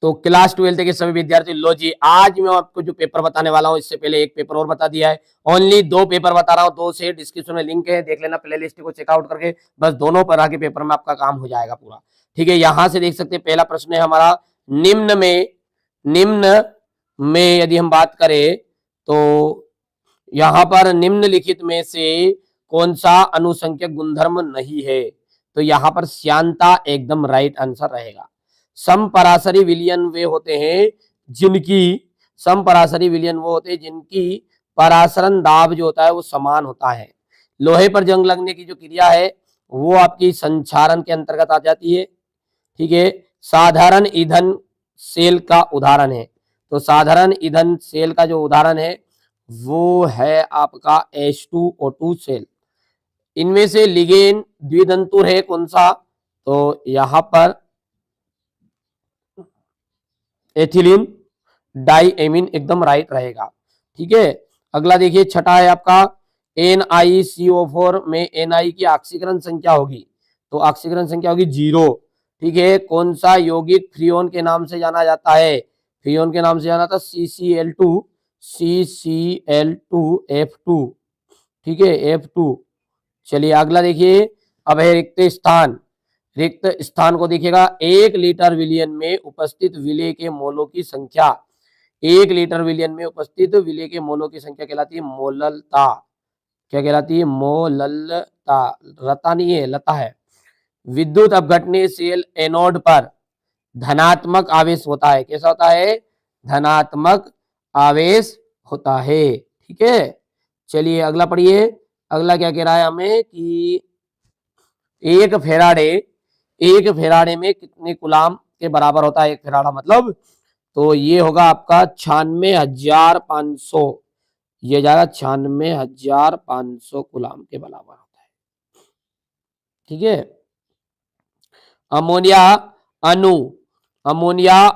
तो क्लास 12 के सभी विद्यार्थी लो जी, आज मैं आपको जो पेपर बताने वाला हूं, इससे पहले एक पेपर और बता दिया है। ओनली 2 पेपर बता रहा हूं, 2 से डिस्क्रिप्शन में लिंक है, देख लेना प्ले लिस्ट को चेकआउट करके। बस दोनों तरह के पेपर में आपका काम हो जाएगा पूरा। ठीक है, यहां से देख सकते हैं पहला प्रश्न है हमारा, निम्न में यदि हम बात करें तो यहां पर निम्नलिखित में से कौन सा अनुसंख्यक गुणधर्म नहीं है? तो यहां पर श्यानता एकदम राइट आंसर रहेगा। समपराशरी विलयन वे होते हैं जिनकी समपराशरी विलयन वो होते हैं जिनकी परासरण दाब जो होता है वो समान होता है। लोहे पर जंग लगने की जो क्रिया है वो आपकी संक्षारण के अंतर्गत आ जाती है। ठीक है, साधारण ईंधन सेल का उदाहरण है। तो साधारण ईंधन सेल का जो उदाहरण है वो है आपका H2O2 सेल। इनमें से लिगेंड द्वितंतुर है कौन सा? तो यहां पर एथिलीन डाइएमीन एकदम राइट रहेगा। ठीक है, अगला देखिए, छठा है आपका NiCO4 में Ni की ऑक्सीकरण संख्या होगी, तो ऑक्सीकरण संख्या होगी 0। ठीक है, कौन सा यौगिक फ्रीऑन के नाम से जाना जाता है? फ्रीऑन के नाम से जाना था CCl2F2। ठीक है, F2। चलिए अगला देखिए, अब है रिक्त स्थान। रिक्त स्थान को देखिएगा, 1 लीटर विलयन में उपस्थित विलेय के मोलों की संख्या, 1 लीटर विलयन में उपस्थित विलेय के मोलों की संख्या कहलाती है मोललता। क्या कहलाती है? मोललता। रता नहीं है, लता है। विद्युत अपघटनीय सेल एनोड पर धनात्मक आवेश होता है। कैसा होता है? धनात्मक आवेश होता है। ठीक है, चलिए अगला पढ़िए। अगला क्या कह रहा है हमें कि एक फेराडे में कितने कूलाम के बराबर होता है? एक फेराडा मतलब, तो ये होगा आपका 96,500, ये जाएगा 96,500 कूलाम के बराबर होता है। ठीक है, अमोनिया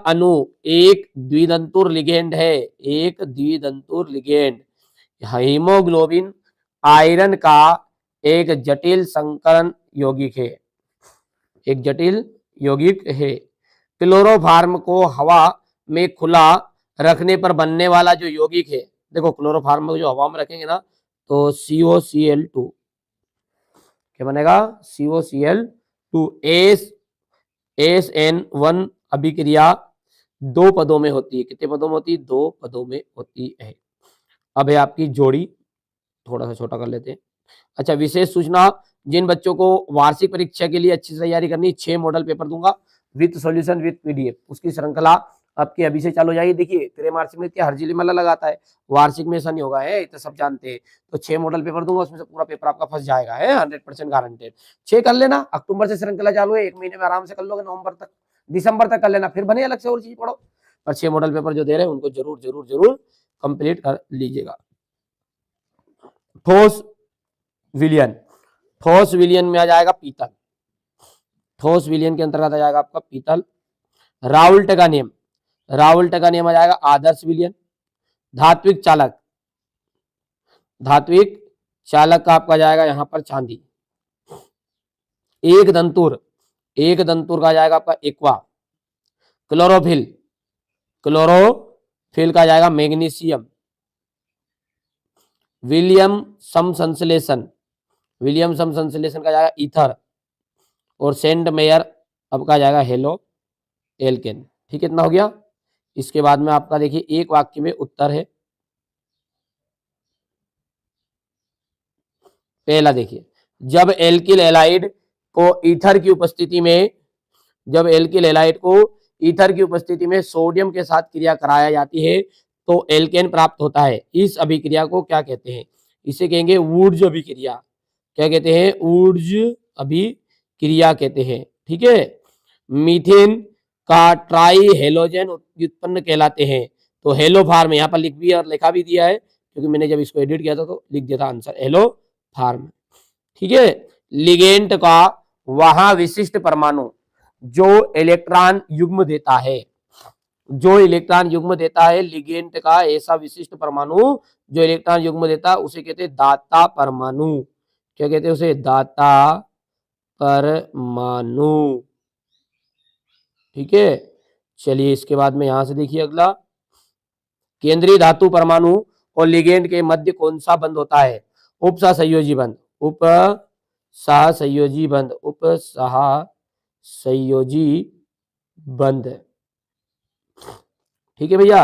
अणु एक द्वितंतुर लिगेंड है, एक द्वितंतुर लिगेंड। हीमोग्लोबिन आयरन का एक जटिल संकरण यौगिक है, एक जटिल यौगिक है। क्लोरोफार्म को हवा में खुला रखने पर बनने वाला जो यौगिक है, देखो क्लोरोफार्म को जो हवा में रखेंगे ना तो COCl2 क्या बनेगा? COCl2। SN1 अभिक्रिया 2 पदों में होती है। कितने पदों में होती है? 2 पदों में होती है। अब है आपकी जोड़ी, थोड़ा सा छोटा कर लेते हैं। अच्छा, विशेष सूचना, जिन बच्चों को वार्षिक परीक्षा के लिए अच्छी तैयारी करनी, 6 मॉडल पेपर दूंगा विद सॉल्यूशन विद PDF। उसकी श्रृंखला आपकी अभी से चालू हो जाएगी। देखिए त्रैमासिक में क्या हर जिले में लगाता है, वार्षिक में ऐसा नहीं होगा है, तो सब जानते हैं। तो 6 मॉडल पेपर दूंगा, उसमें से पूरा पेपर आपका फंस जाएगा है, 100% गारंटेड। 6 कर लेना, अक्टूबर से श्रृंखला चालू है, 1 महीने में आराम से कर लोगे, नवंबर तक दिसंबर तक कर लेना, फिर बने अलग से और चीज पढ़ो। पर 6 मॉडल पेपर जो दे रहे हैं उनको जरूर जरूर जरूर कंप्लीट कर लीजिएगा। ठोस विलयन, ठोस विलयन में आ जाएगा पीतल, ठोस विलयन के अंतर्गत आ जाएगा आपका पीतल। राउल्ट का नियम आ जाएगा आदर्श विलयन। धात्विक चालक, धात्विक चालक का आपका जाएगा यहां पर चांदी। एक दंतुर का जाएगा आपका एक्वा। क्लोरोफिल का जाएगा मैग्नीशियम। विलियम समसंश्लेषण का जाएगा ईथर। और सेंट मेयर आपका जाएगा हेलो एल्केन। ठीक है, इतना हो गया। इसके बाद में आपका देखिए एक वाक्य में उत्तर है। पहला देखिए, जब एल्किल एलाइड को ईथर की उपस्थिति में सोडियम के साथ क्रिया कराया जाती है तो एल्केन प्राप्त होता है। इस अभिक्रिया को क्या कहते हैं? इसे कहेंगे वुड्स अभिक्रिया। क्या कहते हैं? वुड्स अभिक्रिया कहते हैं। ठीक है, मीथेन का ट्राई हेलोजन उत्पन्न कहलाते हैं। तो हेलो फार्म यहाँ पर लिखा भी दिया है, क्योंकि मैंने जब इसको एडिट किया था तो लिख दिया था आंसर हेलो फार्म। ठीक है, लिगेंड का वहां विशिष्ट परमाणु जो इलेक्ट्रॉन युग्म देता है, लिगेंड का ऐसा विशिष्ट परमाणु जो इलेक्ट्रॉन युग्म देता है उसे कहते हैं दाता परमाणु। क्या कहते हैं उसे? दाता परमाणु। ठीक है, चलिए इसके बाद में यहां से देखिए अगला, केंद्रीय धातु परमाणु और लिगेंड के मध्य कौन सा बंध होता है? उपसहसंयोजी बंध, उपसहसंयोजी बंध, उपसहसंयोजी बंध। ठीक है भैया।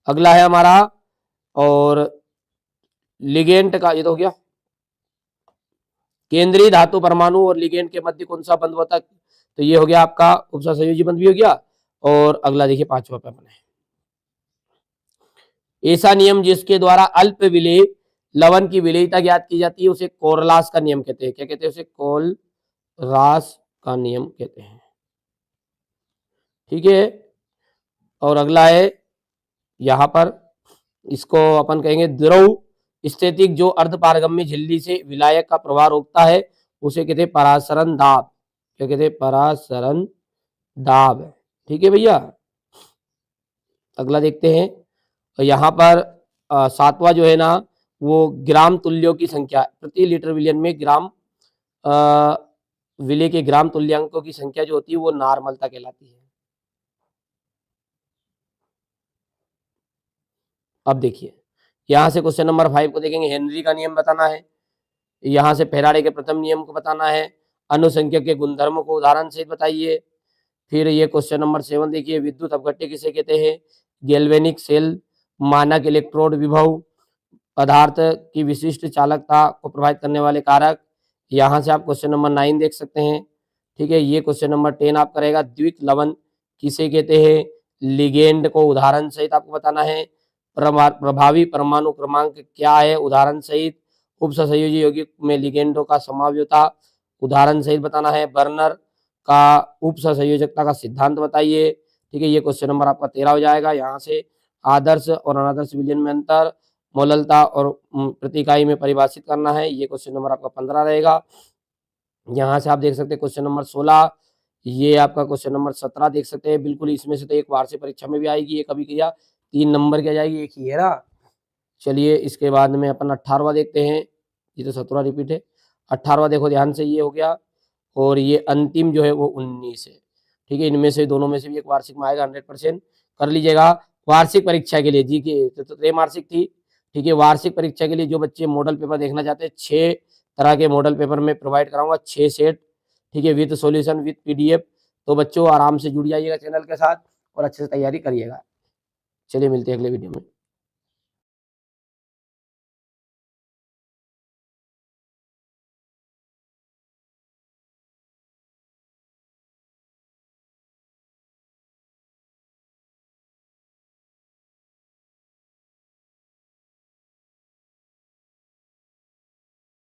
अगला है हमारा, और लिगेंड का ये तो हो गया, केंद्रीय धातु परमाणु और लिगेंड के मध्य कौन सा बंध होता है? तो ये हो गया आपका उपसहसंयोजी बंध भी हो गया। और अगला देखिए 5वां पे अपने, ऐसा नियम जिसके द्वारा अल्प विलेय लवण की विलेयता ज्ञात की जाती है उसे कोरलास का नियम कहते हैं। क्या कहते हैं उसे? कोलरास का नियम कहते हैं। ठीक है। और अगला है यहां पर, इसको अपन कहेंगे द्रव स्थितिक जो अर्धपारगम्य झिल्ली से विलायक का प्रवाह रोकता है उसे कहते हैं परासरण दाब। क्या कहते हैं? परासरण दाब। ठीक है भैया। अगला देखते हैं, तो यहाँ पर 7वां जो है ना, वो ग्राम तुल्यों की संख्या, प्रति लीटर विलियन में ग्राम विलेय के ग्राम तुल्यांकों की संख्या जो होती है वो नॉर्मलता कहलाती है। अब देखिए यहां से क्वेश्चन नंबर 5 को देखेंगे, हेनरी का नियम बताना है, यहां से फेराडे के प्रथम नियम को बताना है, अनुसंख्यक के गुणधर्मों को उदाहरण से बताइए। फिर ये क्वेश्चन नंबर 7 देखिए, विद्युत अपघट्य किसे कहते हैं? गैल्वेनिक सेल, मानक इलेक्ट्रोड विभव, पदार्थ की विशिष्ट चालकता को प्रभावित करने वाले कारक। यहाँ से आप क्वेश्चन नंबर 9 देख सकते हैं। ठीक है। ये क्वेश्चन नंबर 10 आपका रहेगा, द्विक लवण किसे कहते हैं? लिगेंड को उदाहरण सहित आपको बताना है। प्रभावी परमाणु क्रमांक क्या है? उदाहरण सहित। उपसहसंयोजी यौगिक में लिगेंडों का समावयवता उदाहरण सहित बताना है। बर्नर का उपसहसंयोजकता का सिद्धांत बताइए। ठीक है। ये क्वेश्चन नंबर आपका 13 हो जाएगा। यहाँ से आदर्श और अनादर्श विलयन में अंतर, मोललता और प्रति इकाई में परिभाषित करना है। ये क्वेश्चन नंबर आपका 15 रहेगा। यहाँ से आप देख सकते हैं क्वेश्चन नंबर 16, ये आपका क्वेश्चन नंबर 17 देख सकते हैं। बिल्कुल इसमें से तो एक वार्षिक परीक्षा में भी आएगी, ये कभी किया 3 नंबर की आ जाएगी, एक ही है ना। चलिए इसके बाद में अपन 18वां देखते हैं, ये तो 17वां रिपीट है। 18वां देखो ध्यान से, ये हो गया। और ये अंतिम जो है वो 19 है। ठीक है। इनमें से दोनों में से भी एक वार्षिक में आएगा, 100% कर लीजिएगा। वार्षिक परीक्षा के लिए जी के तो त्रैमासिक थी। ठीक है। वार्षिक परीक्षा के लिए जो बच्चे मॉडल पेपर देखना चाहते हैं, 6 तरह के मॉडल पेपर में प्रोवाइड कराऊंगा, 6 सेट। ठीक है। With solution with PDF। तो बच्चों आराम से जुड़ जाइएगा चैनल के साथ और अच्छे से तैयारी करिएगा। चलिए मिलते हैं अगले वीडियो में।